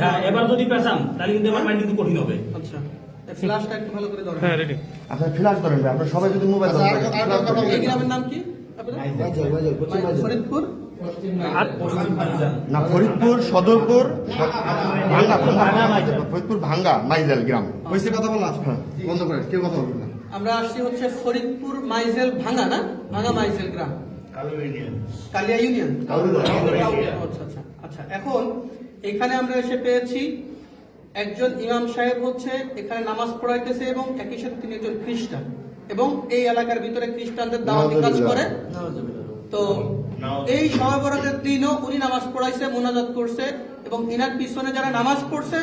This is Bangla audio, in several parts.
হ্যাঁ, এবার যদি পেছাম তাহলে কিন্তু আমার মাইন্ড কিন্তু কঠিন হবে। আচ্ছা, ফ্ল্যাশটা একটু ভালো করে ধরেন। হ্যাঁ রেডি। আপনার ফ্ল্যাশ ধরেন ভাই, আপনারা সবাই যদি মোবাইল ধরেন এই গ্রামের নাম কি আপনাদের? ফরিদপুর না, ফরিদপুর সদরপুর ভাঙ্গা ফরিদপুর ভাঙ্গা মাইজেল গ্রাম। হয়েছে কথা বলা বন্ধ করেন, কেউ কথা বলবেন না। আমরা আসছি হচ্ছে ফরিদপুর মাইজেল ভাঙ্গা, না ভাঙ্গা মাইজেল গ্রাম, কালিয়া ইউনিয়ন। আচ্ছা আচ্ছা আচ্ছা। এখন এখানে আমরা এসে পেয়েছি একজন ইমাম সাহেব হচ্ছে এখানে নামাজ পড়াইতেছে এবং একই সাথে তিনি একজন খ্রিস্টান এবং এই এলাকার ভিতরে খ্রিস্টানদের দাওয়াতি কাজ করে। তো এই শবে বরাতের দিনও উনি নামাজ পড়াইছে, মোনাজাত করছে এবং ইনার পিছনে যারা নামাজ পড়ছে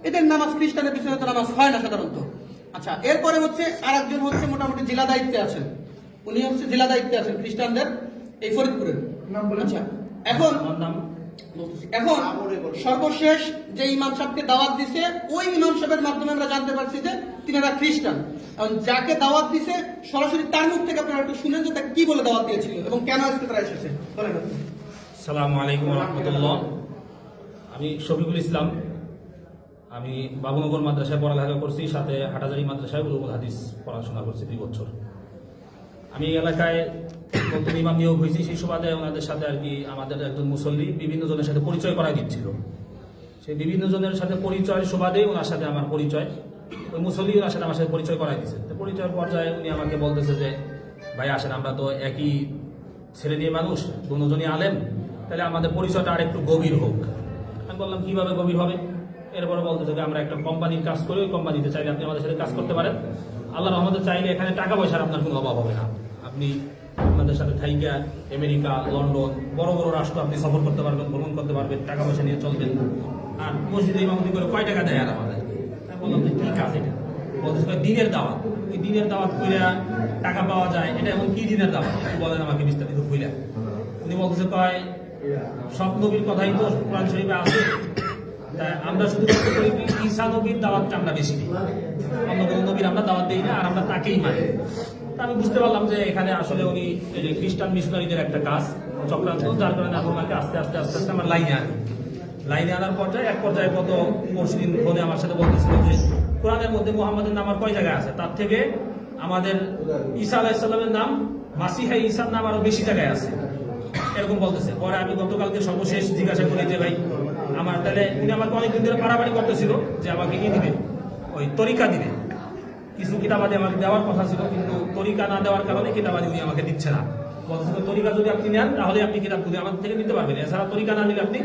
এদের নামাজ, খ্রিস্টানের পিছনে তো নামাজ হয় না সাধারণত। আচ্ছা, এরপরে হচ্ছে আর একজন হচ্ছে মোটামুটি জেলা দায়িত্বে আছেন, উনি হচ্ছে জেলা দায়িত্বে আছেন খ্রিস্টানদের এই ফরিদপুরের। আচ্ছা, এখন সর্বশেষ যে ইমাম সাহেবকে দাওয়াত দিছে ওই ইমাম সাহেবের মাধ্যমে আমরা জানতে পারছি যে তিনারা খ্রিস্টান। এখন যাকে দাওয়াত দিছে সরাসরি তার মুখ থেকে আপনারা একটু শুনেন যে তাকে কি বলে দাওয়াত দিয়েছিল এবং কেন আজকে তারা এসেছে। আসসালামু আলাইকুম ওয়া রাহমাতুল্লাহ। আমি শফিকুল ইসলাম, আমি বাবুনগর মাদ্রাসায় পড়ালেখা করছি, সাথে হাটাজারি মাদ্রাসায় উলুমুল হাদিস পড়াশোনা করছি 2 বছর। আমি এই এলাকায় নতুন ইমাম নিয়োগ হয়েছি, সেই সুবাদে ওনাদের সাথে আর কি আমাদের একজন মুসল্লি বিভিন্ন জনের সাথে পরিচয় করাই দিচ্ছিল। সেই বিভিন্ন জনের সাথে পরিচয় সুবাদে ওনার সাথে আমার পরিচয়, ওই মুসল্লি ওনার সাথে আমার সাথে পরিচয় করাই দিচ্ছে। তো পরিচয়ের পর্যায়ে উনি আমাকে বলতেছে যে ভাই আসেন, আমরা তো একই ছেলে নিয়ে মানুষ, দুজনই আলেম, তাহলে আমাদের পরিচয়টা আর একটু গভীর হোক। আমি বললাম কিভাবে গভীর হবে? এরপরে বলতেছে যে আমরা একটা কোম্পানির কাজ করি, ওই কোম্পানিতে চাইলে আপনি আমাদের সাথে কাজ করতে পারেন। আল্লাহ রহমতে চাইলে এখানে টাকা পয়সার আপনার কোনো অভাব হবে না। আপনি আপনাদের সাথে থাইকা আমেরিকা, লন্ডন, বড় বড় রাষ্ট্র আপনি সফর করতে পারবেন, ভ্রমণ করতে পারবেন, টাকা পয়সা নিয়ে চলবেন। আর মসজিদে ইমামতি করে কয় টাকা দেয় আর আমাদের? আমি বললাম যে কি কাজ এটা? বলতেছে দিনের দাওয়াত। ওই দিনের দাওয়াত করে টাকা পাওয়া যায়, এটা এমন কি দিনের দাওয়াত বলেন আমাকে বিস্তারিত কইলা। উনি বলতেছে কয় সব নবীর কথাই তো কোরআন শরীফে আছে, তাই আমরা শুধু ঈসা নবীর দাওয়াতটা আমরা বেশি দিই, অন্য কোনো নবীর আমরা দাওয়াত দিই না, আর আমরা তাকেই মানি। আমি বুঝতে পারলাম যে এখানে আসলে উনি খ্রিস্টান মিশনারিদের একটা কাজ চক্রান্ত, যার কারণে আমি ওনাকে আস্তে আস্তে আস্তে আস্তে আমার লাইনে আনার পর্যায়ে এক পর্যায়ে গত পরশুদিন ফোনে আমার সাথে বলতেছিল যে কোরআনের মধ্যে মুহাম্মাদের নাম আর কয় জায়গায় আছে, তার থেকে আমাদের ঈসা আলাইহিস সালামের নাম, মাসিহা ঈসার নাম আরো বেশি জায়গায় আছে, এরকম বলতেছে। পরে আমি গতকালকে সর্বশেষ জিজ্ঞাসা করি যে ভাই আমার তাহলে, উনি আমাকে অনেকদিন ধরে পারাপারি করতেছিল যে আমাকে কি দিবে, ওই তরিকা দিবে, কিছু কিতাবাদি আমাকে দেওয়ার কথা ছিল, কিন্তু তরিকা না দেওয়ার কারণে কিতাবাদি উনি আমাকে দিচ্ছে না। বলছিল তরিকা যদি আপনি নেন তাহলে আপনি কিতাবগুলি আমাদের থেকে নিতে পারবেন, এছাড়া তরিকা না দিলে আপনি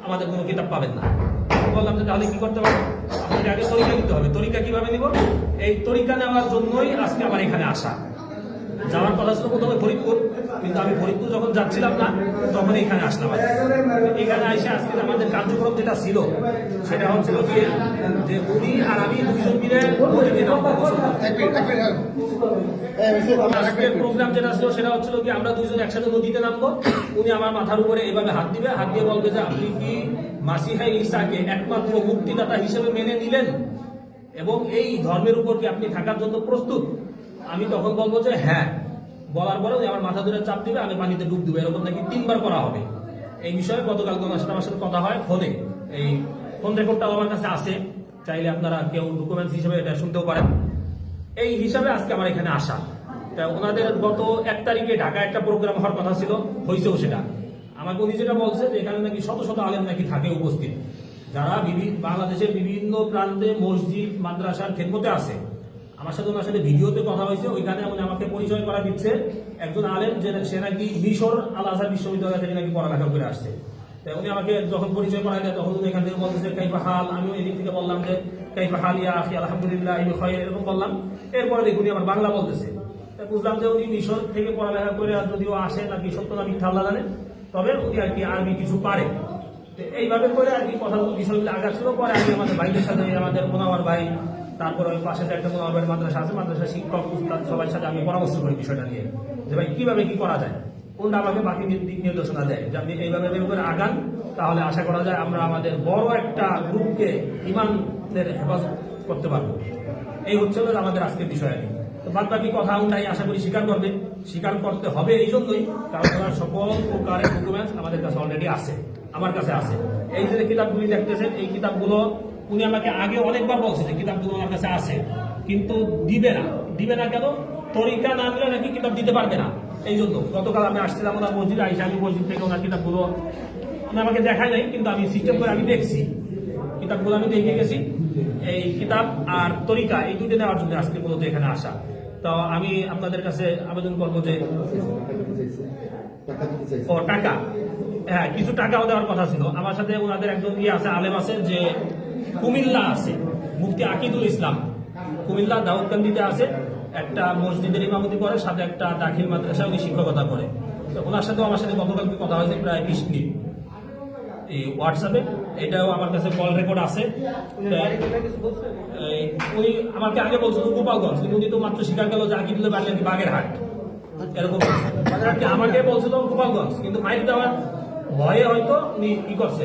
আমাদের কোনো কিতাব পাবেন না। বললাম যে তাহলে কি করতে পারবেন? আপনাকে আগে তরিকা নিতে হবে। তরিকা কিভাবে নিব? এই তরিকা নেওয়ার জন্যই আজকে আমার এখানে আসা। যাওয়ার কথা ছিল প্রথমে ফরিদপুর, কিন্তু আমি ফরিদপুর যখন যাচ্ছিলাম না তখন এখানে আসলাম। এখানে এসে আজকে আমাদের কার্যক্রম যেটা ছিল সেটা হচ্ছিল কি যে উনি আর আমি দুইজন মিলে আজকের প্রোগ্রাম যেটা ছিল সেটা হচ্ছিল কি আমরা দুইজন একসাথে নদীতে নামবো। উনি আমার মাথার উপরে এভাবে হাত দিবে, হাত দিয়ে বলবে যে আপনি কি মাসিহা ঈসাকে একমাত্র মুক্তিদাতা হিসেবে মেনে নিলেন এবং এই ধর্মের উপর কি আপনি থাকার জন্য প্রস্তুত? আমি তখন বলবো যে হ্যাঁ। বলার পরে আমার মাথা ধরে চাপ দিবে, আমি পানিতে ডুব দেবো, এরকম নাকি 3 বার করা হবে। এই বিষয়ে গতকাল আমার সাথে কথা হয় ফোনে, এই ফোন রেকর্ডটাও আমার কাছে আছে, চাইলে আপনারা কেউ ডকুমেন্টস হিসেবে এটা শুনতেও পারেন। এই হিসাবে আজকে আমার এখানে আসা। ওনাদের গত 1 তারিখে ঢাকায় একটা প্রোগ্রাম হওয়ার কথা ছিল, হয়েছেও সেটা। আমাকে উনি যেটা বলছে যে এখানে নাকি শত শত আলেম নাকি থাকে উপস্থিত, যারা বাংলাদেশের বিভিন্ন প্রান্তে মসজিদ মাদ্রাসার খেদমতে আছে। আমার সাথে ওনার সাথে ভিডিওতে কথা হয়েছে, ওইখানে উনি আমাকে পরিচয় করা দিচ্ছে একজন আলেম যে সে নাকি মিশর আল আজহার বিশ্ববিদ্যালয় থেকে নাকি পড়ালেখা করে আসছে। তাই উনি আমাকে যখন পরিচয় করা দেয় তখন উনি এখান থেকে বলতেছে কাইফা হাল, আমিও এদিক থেকে বললাম যে কাইফা হাল ইয়া আখি আলহামদুলিল্লাহ ইবি খায়র, এরকম বললাম। এরপরে দেখুন উনি আমার বাংলা বলতেছে। তাই বুঝলাম যে উনি মিশর থেকে পড়ালেখা করে আর যদিও আসে নাকি সত্য না মিথ্যা আল্লাহ জানে, তবে উনি আর কি আরবি কিছু পারে। এইভাবে করে আর কি কথা বিষয়গুলো আগাচ্ছিল। পরে আমি আমাদের ভাইদের সাথে, আমাদের মোনাওয়ার ভাই, তারপরে ওই পাশে একটা মোনাওয়ার মাদ্রাসা আছে, মাদ্রাসা শিক্ষক উস্তাদ সবার সাথে আমি পরামর্শ করি বিষয়টা নিয়ে যে ভাই কিভাবে কি করা যায়। কোনটা আমাকে বাকি দিক নির্দেশনা দেয় যে আপনি এইভাবে করে আগান, তাহলে আশা করা যায় আমরা আমাদের বড় একটা গ্রুপকে ইমানের হেফাজত করতে পারবো। এই হচ্ছে আমাদের আজকের বিষয়। তো বাদ বাকি কথা নাই আশা করি স্বীকার করতে হবে এই জন্যই কারণ সকল প্রকারের ডকুমেন্টস আমাদের কাছে অলরেডি আছে। আমার কাছে আছে। এই যে কিতাবগুলি দেখতেছেন, এই কিতাবগুলো উনি আমাকে আগে অনেকবার বলছে যে কিতাবগুলো আমার কাছে আছে, কিন্তু দিবে না কেন? তরিকা না দিলে নাকি কিতাব দিতে পারবে না। এই জন্য গতকাল আমি আসছিলাম ওনার মসজিদে, আইসা আমি মসজিদ থেকে ওনার কিতাবগুলো উনি আমাকে দেখায় নাই, কিন্তু আমি সিস্টেম করে আমি দেখছি কিতাবগুলো, আমি দেখে গেছি। এই কিতাব আর তরিকা এই দুটো নেওয়ার জন্য আজকে মূলত এখানে আসা। তো আমি আপনাদের কাছে আবেদন করবো যে টাকা, হ্যাঁ কিছু টাকাও দেওয়ার কথা ছিল। আমার সাথে ওনাদের একজন আছে, আলেম আছে, যে কুমিল্লা আছে, মুফতি আকিদুল ইসলাম, কুমিল্লা দাউদকান্দিতে আছে, একটা মসজিদের ইমামতি করে, সাথে একটা দাখিল মাদ্রাসা উনি শিক্ষকতা করে। তো ওনার সাথেও আমার সাথে গতকালকে কথা হয়েছে প্রায় 20 মিনিট এই হোয়াটসঅ্যাপে। এটাও আমার কাছে কল রেকর্ড আছে। উনি আমাকে আগে বলছিল গোপালগঞ্জ, কিন্তু উনি তো মাত্র স্বীকার গেল যে আকিদুলের বাড়ি নাকি বাগেরহাট, এরকম আমাকে বলছিল গোপালগঞ্জ, কিন্তু মাইক দেওয়ার ভয়ে হয়তো উনি কি করছে,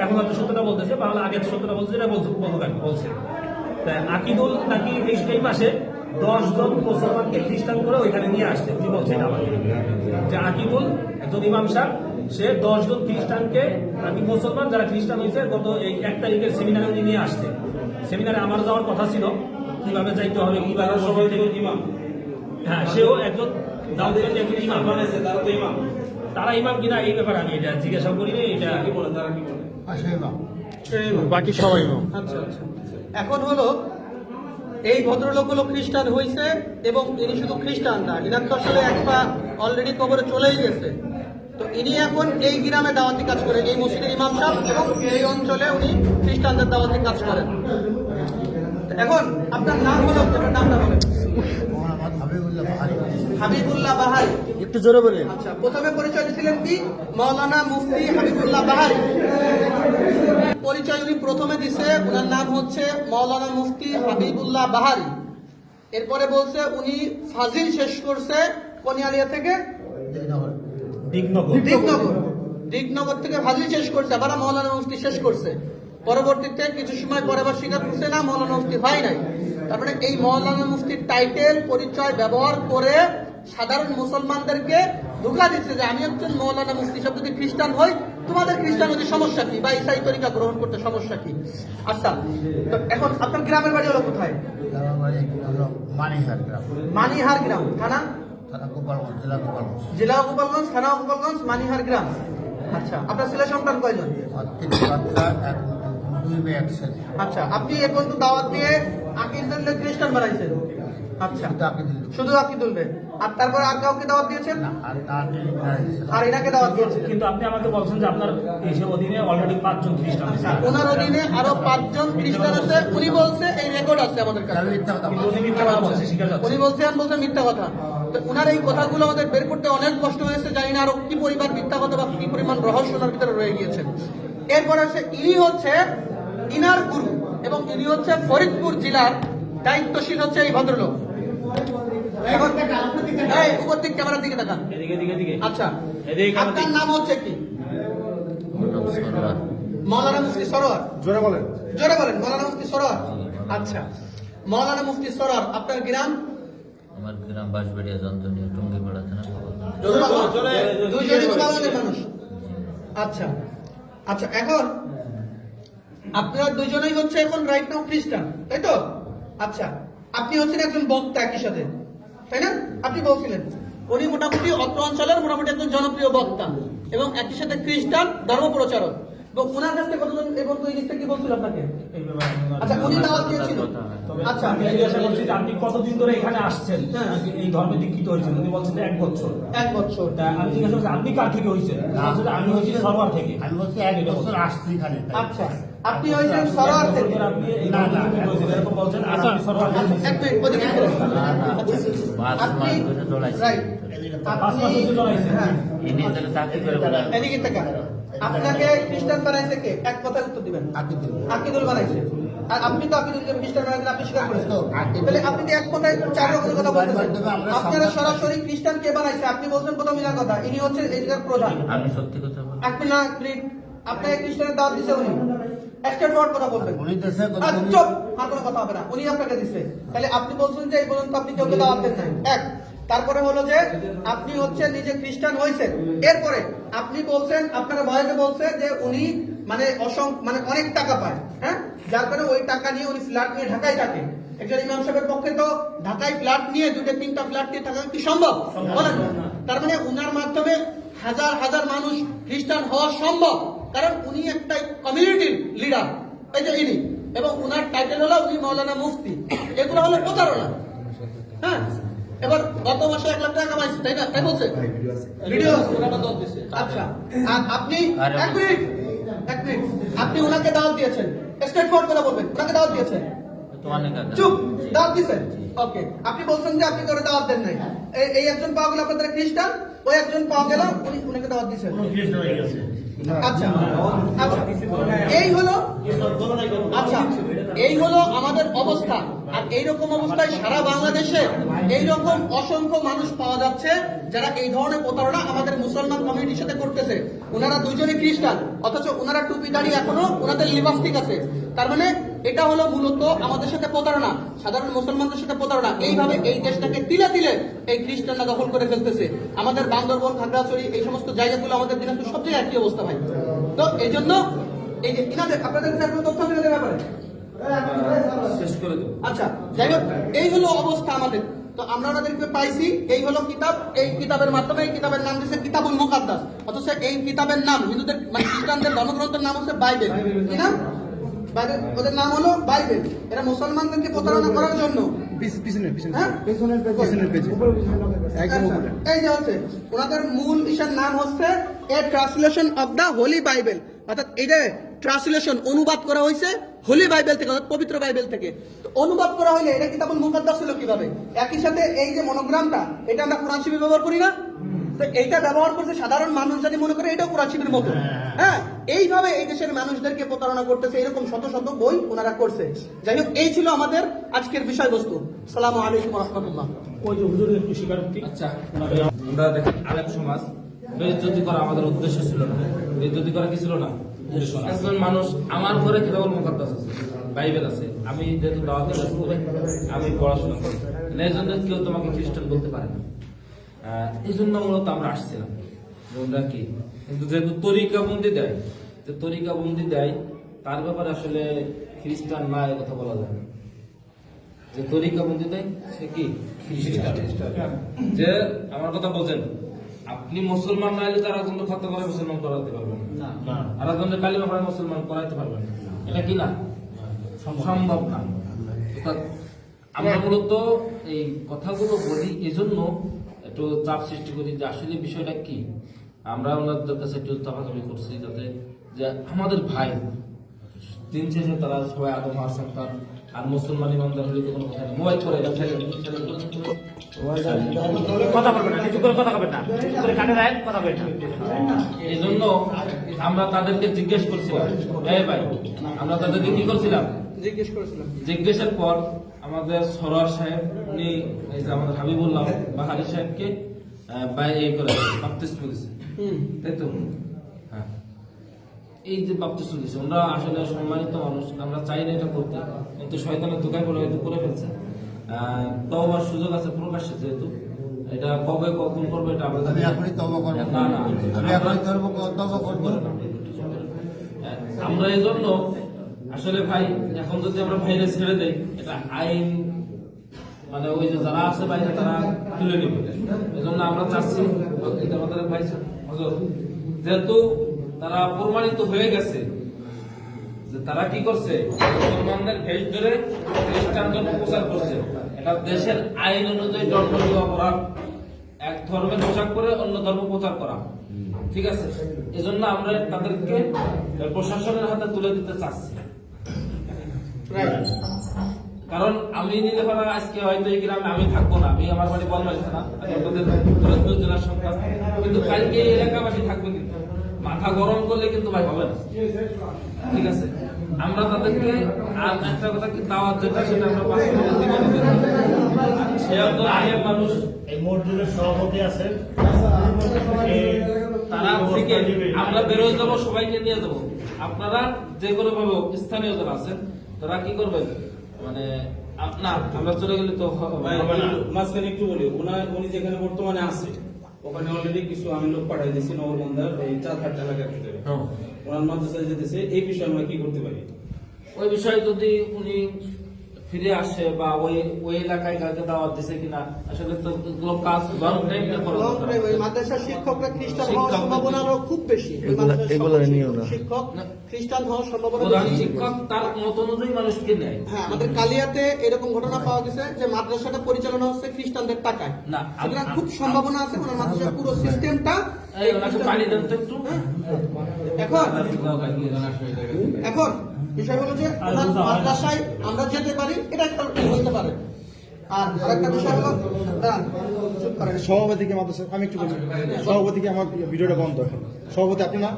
এখন হয়তো সত্যটা বলতেছে, তাহলে আগে সত্যটা বলছে, এটা বলছে। আকিদুল নাকি এই মাসে 10 জন মুসলমানকে খ্রিস্টান করে ওইখানে নিয়ে আসছে। উনি বলছেন আমাকে যে আকিদুল একজন ইমাম সাহেব, সে 10 জন খ্রিস্টানকে, নাকি মুসলমান যারা খ্রিস্টান হয়েছে, গত এই 1 তারিখের সেমিনারে উনি নিয়ে আসছে। সেমিনারে আমার যাওয়ার কথা ছিল, কিভাবে যাইতে হবে, কিভাবে সবাই ইমাম, হ্যাঁ সেও একজন দাউদকান্দি একজন ইমাম বানাইছে, তারা তো ইমাম, তারা ইমাম কিনা এই ব্যাপারে আমি এটা জিজ্ঞাসা করি না, এটা কি বলে তারা কি বলে বাকি সবাই ইমাম। আচ্ছা আচ্ছা, এখন হলো এই ভদ্রলোক হলো খ্রিস্টান হয়েছে, এবং ইনি শুধু খ্রিস্টান না, ইনার তো আসলে একবার অলরেডি কবরে চলেই গেছে। তো ইনি এখন এই গ্রামে দাওয়াতি কাজ করেন, এই মসজিদের ইমাম সাহেব, এবং এই অঞ্চলে উনি খ্রিস্টানদের দাওয়াতি কাজ করেন। এখন আপনার নাম হলো, আপনার নামটা বলেন। হাবিবুল্লাহ বাহারি। একটু জোরে বলেন। আচ্ছা, প্রথমে পরিচয় দিয়েছিলেন কি? মাওলানা মুফতি হাবিবুল্লাহ বাহারি। পরিচয় উনি প্রথমে দিছে, ওনার নাম হচ্ছে মাওলানা মুফতি হাবিবুল্লাহ বাহারি। এরপরে বলছে উনি ফাজিল শেষ করছে কোনিয়ালিয়া থেকে, দিগনগর থেকে ফাজিল শেষ করছে, আবার মাওলানা মুফতি শেষ করছে। পরবর্তীতে কিছু সময় পরে আবার স্বীকার করছে না মাওলানা মুফতি হয় নাই। তারপরে এই মাওলানা মুফতির টাইটেল পরিচয় ব্যবহার করে সাধারণ মুসলমানদেরকে ধোঁকা দিচ্ছে যে আমি একজন মাওলানা মুফতি, সব যদি খ্রিস্টান হই, তোমাদের খ্রিস্টান হতে সমস্যা কি, বা ইসাই তরিকা গ্রহণ করতে সমস্যা কি? আচ্ছা, তো এখন আপনার গ্রামের বাড়ি হলো কোথায়? মানিহার গ্রাম, থানা জেলা গোপালগঞ্জ, থানা গোপালগঞ্জ, মানিহার গ্রাম। আচ্ছা, আপনার ছেলে সন্তান কয়জন? আচ্ছা, আপনি এ পর্যন্ত দাওয়াত দিয়ে আকিদুল্লাহ খ্রিস্টান বানাইছেন? আচ্ছা, শুধু আকিদুল্লাহ, আর তারপর আর কাউকে দাওয়াত দিয়েছেন? আর এনাকে দাওয়াত দিয়েছেন? কিন্তু আপনি আমাকে বলছেন যে আপনার দেশের অধীনে অলরেডি 5 জন খ্রিস্টান আছে। ওনার অধীনে আরো 5 জন খ্রিস্টান আছে, উনি বলছে, এই রেকর্ড আছে আমাদের কাছে। উনি মিথ্যা কথা বলছে, স্বীকার করছে। উনি বলছেন মিথ্যা কথা। তো উনার এই কথাগুলো আমাদের বের করতে অনেক কষ্ট হয়েছে, জানি না আরো কি পরিমাণ মিথ্যা কথা বা কি পরিমাণ রহস্য ওনার ভিতরে রয়ে গিয়েছে। এরপর আছে ইনি হচ্ছে ইনার গুরু, এবং ইনি হচ্ছে ফরিদপুর জেলার দায়িত্বশীল হচ্ছে এই ভদ্রলোক। এখন এই উপর দিক ক্যামেরার দিকে তাকান। আচ্ছা, আপনার নাম হচ্ছে কি? মাওলানা মুফতি সরোয়ার। জোরে বলেন। জোরে বলেন, মাওলানা মুফতি সরোয়ার। আচ্ছা, মাওলানা মুফতি সরোয়ার, আপনার গ্রাম? আমার গ্রাম বাঁশবাড়িয়া, যন্ত্রণীয় টুঙ্গিপাড়া থানা। দুইজনই গোপালগঞ্জের মানুষ। আচ্ছা আচ্ছা, এখন আপনারা দুইজনেই হচ্ছে এখন রাইট নাও খ্রিস্টান, তাই তো? আচ্ছা, আপনি হচ্ছেন একজন বক্তা একই সাথে, তাই না? আপনি বলছিলেন উনি মোটামুটি অত্র অঞ্চলের মোটামুটি একজন জনপ্রিয় বক্তা, এবং একই সাথে খ্রিস্টান ধর্ম প্রচারক। এবং ওনার কাছ থেকে কতজন এবং এই জিনিসটা কি বলছিল আপনাকে? আচ্ছা, উনি দাওয়াত দিয়েছিল। আচ্ছা, আমি জিজ্ঞাসা করছি যে আপনি কতদিন ধরে এখানে আসছেন, এই ধর্মে দীক্ষিত হয়েছেন? উনি বলছেন যে 1 বছর। 1 বছর। তা আমি জিজ্ঞাসা করছি আপনি কার থেকে হয়েছেন? আমি হয়েছি সরোয়ার থেকে। আমি বলছি 1 বছর আসছি এখানে। আচ্ছা, আপনি হয়েছেন সরোয়ার থেকে? আপনি এরকম বলছেন, আপনি সরোয়ার থেকে। এক মিনিট, ওদিকে ফিরে আসুন। মাস ধরে চলাইছে। রাইট, 5 মাস হচ্ছে চলাইছে। হ্যাঁ, ইনি তাহলে চাকরি করে বলে এদিকে তাকান। আপনাকে খ্রিস্টান বানাইছে কে? এক কথায় উত্তর দিবেন। আকিদুল বানাইছে। আর আপনি তো আকিদুলকে খ্রিস্টান বানাইছেন, আপনি স্বীকার করেছেন। তাহলে আপনি তো এক কথায় 4 রকমের কথা বলতেছেন। আপনারা সরাসরি খ্রিস্টান কে বানাইছে? আপনি বলছেন প্রথম ইনার কথা, ইনি হচ্ছে এদিকের প্রধান। আমি সত্যি কথা বলি। আপনি না প্লিজ, আপনাকে খ্রিস্টানের দাওয়াত দিছে উনি? স্ট্রেট ফরওয়ার্ড কথা বলবেন। উনি দেশে চুপ, আর কোনো কথা হবে না। উনি আপনাকে দিছে। তাহলে আপনি বলছেন যে এই পর্যন্ত আপনি কাউকে দাওয়াত দেন নাই। এক, তারপরে হলো যে আপনি হচ্ছে নিজে খ্রিস্টান হয়েছেন, এরপরে আপনি বলছেন, আপনারা ভয়েসে বলছে যে উনি মানে মানে অনেক টাকা পায়, হ্যাঁ, যার কারণে ওই টাকা নিয়ে উনি ফ্ল্যাট নিয়ে ঢাকায় থাকে। একজন ইমাম সাহেবের পক্ষে তো ঢাকায় ফ্ল্যাট নিয়ে 2-3টা ফ্ল্যাট নিয়ে থাকা কি সম্ভব? বলেন। তার মানে উনার মাধ্যমে হাজার হাজার মানুষ খ্রিস্টান হওয়া সম্ভব, কারণ উনি একটা কমিউনিটির লিডার, এই যে ইনি, এবং উনার টাইটেল হলো উনি মৌলানা মুফতি। এগুলো হলো প্রতারণা। হ্যাঁ, এবার গত মাসে 1 লাখ টাকা কামাইছে, তাই না? তাই বলছে ভিডিও আছে। আচ্ছা, আর আপনি এক মিনিট আপনি ওনাকে দাওয়াত দিয়েছেন, স্ট্রেট ফরওয়ার্ড কথা বলবেন, ওনাকে দাওয়াত দিয়েছেন, তোমার কাকা চুপ, দাওয়াত দিয়েছেন, ওকে। আপনি বলছেন যে আপনি করে দাওয়াত দেন নাই। এই একজন পাওয়া গেল আপনাদের খ্রিস্টান, ওই একজন পাওয়া গেল উনি ওনাকে দাওয়াত দিয়েছেন। আচ্ছা আচ্ছা, এই হলো, আচ্ছা এই হলো আমাদের অবস্থা। আর এইরকম অবস্থায় সারা বাংলাদেশে এইরকম অসংখ্য মানুষ পাওয়া যাচ্ছে যারা এই ধরনের প্রতারণা আমাদের মুসলমান কমিউনিটির সাথে করতেছে। ওনারা দুইজনই খ্রিস্টান, অথচ ওনারা টুপি দাড়ি এখনো ওনাদের লিপস্টিক আছে। তার মানে এটা হলো মূলত আমাদের সাথে প্রতারণা, সাধারণ মুসলমানদের সাথে প্রতারণা। এইভাবে এই দেশটাকে তিলে তিলে এই খ্রিস্টানরা দখল করে ফেলতেছে। আমাদের বান্দরবন, খাগড়াছড়ি, এই সমস্ত জায়গাগুলো আমাদের দিনাজপুর সব জায়গায় একই অবস্থা ভাই। তো এই জন্য এই যে ইনাদের আপনাদের কাছে কোনো তথ্য দিতে ব্যাপারে আচ্ছা, যাই হোক, এই হলো অবস্থা আমাদের। তো আমরা ওনাদেরকে পাইছি, এই হলো কিতাব, এই কিতাবের মাধ্যমে, এই কিতাবের নাম দিচ্ছে কিতাবুল মুকাদ্দাস, অথচ এই কিতাবের নাম হিন্দুদের মানে খ্রিস্টানদের ধর্মগ্রন্থের নাম হচ্ছে বাইবেল। কি নাম? বাইবেল, ওদের নাম হলো বাইবেল। এরা মুসলমানদেরকে প্রতারণা করার জন্য হ্যাঁ? এই যে হচ্ছে ওনাদের মূল ইসের নাম হচ্ছে a translation of the holy bible, অর্থাৎ এই যে ট্রান্সলেশন অনুবাদ করা হয়েছে হোলি বাইবেল থেকে, অর্থাৎ পবিত্র বাইবেল থেকে। তো অনুবাদ করা হইলে এটা কিতাবুল মুকাদ্দাস হলো কিভাবে? একই সাথে এই যে মনোগ্রামটা, এটা আমরা কোরআন শরীফে ব্যবহার করি না? তো এইটা ব্যবহার করছে সাধারণ মানুষ, যদি মনে করে এটাও কোরআন শরীফের মতো। হ্যাঁ, এইভাবে এই দেশের মানুষদেরকে প্রতারণা করতেছে, এরকম শত শত বই ওনারা করছে। যাই হোক, এই ছিল আমাদের আজকের বিষয়বস্তু। আসসালামু আলাইকুম ওয়া রাহমাতুল্লাহ। ওই যে হুজুর একটু স্বীকারোক্তি। আচ্ছা, আমরা দেখেন আলেম সমাজ বেইজ্জতি করা আমাদের উদ্দেশ্য ছিল না। বেইজ্জতি করা কি ছিল না? একজন মানুষ, আমার ঘরে কিতাবুল মুকাদ্দাস আছে, বাইবেল আছে, আমি যেহেতু দাওয়াতের স্কুলে আমি পড়াশোনা করি, এই জন্য কেউ তোমাকে খ্রিস্টান বলতে পারে না। এই জন্য মূলত আমরা আসছিলাম কি, কিন্তু যেহেতু তরিকাবন্দি দেয়, যে তরিকাবন্দি দেয় তার ব্যাপারে আসলে খ্রিস্টান না এ কথা বলা যায় না। যে তরিকাবন্দি দেয় সে কি খ্রিস্টান। যে আমার কথা বলছেন, আপনি মুসলমান না হলে তারা কিন্তু খতম করে মুসলমান করাতে পারবেন না, আর একজনের কালিমা পড়ে মুসলমান করাইতে পারবেন না, এটা কি না? সম্ভব না। আমরা মূলত এই কথাগুলো বলি এজন্য একটু চাপ সৃষ্টি করি যে আসলে বিষয়টা কি। আমরা ওনাদের কাছে একটু চাপাচাপি করছি যাতে যে আমাদের ভাই দিন শেষে তারা সবাই আদম হওয়ার সন্তান, আর মুসলমান ইমানদার হলে তো কোনো কথা নেই। মোবাইল করে কথা বলবেন না, কিছু করে কথা বলবেন না, কানে রাখ কথা বলবেন না। এই জন্য আমরা তাদেরকে জিজ্ঞেস করছিলাম, এই ভাই, আমরা তাদেরকে কি করছিলাম জিজ্ঞেসের পর আমাদের সরোয়ার সাহেব উনি এই যে আমাদের হাবিবুল্লাহ বাহারি সাহেবকে বাইরে করে বাপ্তিস্ম দিয়েছে, তাই তো? হ্যাঁ, এই যে বাপ্তিস্ম দিয়েছে, আমরা আসলে সম্মানিত মানুষ, আমরা চাই না এটা করতে, কিন্তু শয়তানের দোকায় বলে হয়তো করে ফেলছে। তওবার সুযোগ আছে প্রকাশ্যে, যেহেতু এটা কবে কখন করবো এটা আমরা জানি না। আমরা এই জন্য আসলে ভাই, এখন যদি আমরা বাইরে ছেড়ে দেই, এটা আইন মানে ওই যে যারা আছে বাইরে তারা তুলে নেবে। এই জন্য আমরা চাচ্ছি আমাদের ভাই যেহেতু তারা প্রমাণিত হয়ে গেছে যে তারা কি করছে, মুসলমানদের ভেষ ধরে খ্রিস্টান ধর্ম প্রচার করছে, এটা দেশের আইন অনুযায়ী দণ্ডনীয় অপরাধ, এক ধর্মের পোশাক করে অন্য ধর্ম প্রচার করা, ঠিক আছে? এজন্য আমরা তাদেরকে প্রশাসনের হাতে তুলে দিতে চাচ্ছি। কারণ আমি নিজে আজকে হয়তো এই গ্রামে আমি থাকবো না, আমি আমার বাড়ি বলবাড়ি থানা, জেলার সন্তান, কিন্তু কালকে এই এলাকাবাসী থাকবে, কিন্তু মাথা গরম করলে কিন্তু ভাই হবে না, ঠিক আছে? আমরা তাদেরকে আর একটা কথা কি দাওয়াত যেটা সেটা আমরা মানুষ এই মসজিদের সভাপতি আছেন, তারা থেকে আমরা বেরোয় যাবো, সবাইকে নিয়ে যাবো। আপনারা যে কোনো ভাবে স্থানীয় যারা আছেন তারা কি করবেন, মানে না আমরা চলে গেলে তো ভাই, হবে না। মাঝখানে একটু বলি উনি যেখানে বর্তমানে আছে ওখানে অলরেডি কিছু আমি লোক পাঠাই দিয়েছি নগরবন্ধার ওই 4-5 এলাকার ভিতরে হ্যাঁ। ওনার মাদ্রাসায় যেতেছে এই বিষয়ে আমরা কি করতে পারি? ওই বিষয়ে যদি উনি ফিরে আসে বা ওই ওই এলাকায় কাউকে দাওয়াত দিছে কিনা আসলে তো এগুলো কাজ লং টাইম করা লং দরকার। টাইম, ওই মাদ্রাসার শিক্ষকরা খ্রিস্টান হওয়ার শিক্ষক- সম্ভাবনা আরো খুব বেশি। ওই মাদ্রাসার এগুলো সকল নিও না। শিক্ষক খ্রিস্টান হওয়ার সম্ভাবনা প্রধান বেশি। শিক্ষক তার মত অনুযায়ী মানুষকে নেয়। হ্যাঁ, আমাদের কালিয়াতে এরকম ঘটনা পাওয়া গেছে যে মাদ্রাসাটা পরিচালনা হচ্ছে খ্রিস্টানদের টাকায়। না, সুতরাং খুব সম্ভাবনা আছে ওনার মাদ্রাসার পুরো সিস্টেমটা এই ওনাকে পানি দেন তো একটু। এখন বিষয় হলো যে ওনার মাদ্রাসায় আমরা যেতে পারি, এটা একটা হতে পারে। আর আরেকটা বিষয় হলো দাঁড়ান, চুপ করেন। সভাপতিকে মাদ্রাসা আমি একটু বলছি, সভাপতিকে আমার ভিডিওটা বন্ধ এখন। সভাপতি আপনি না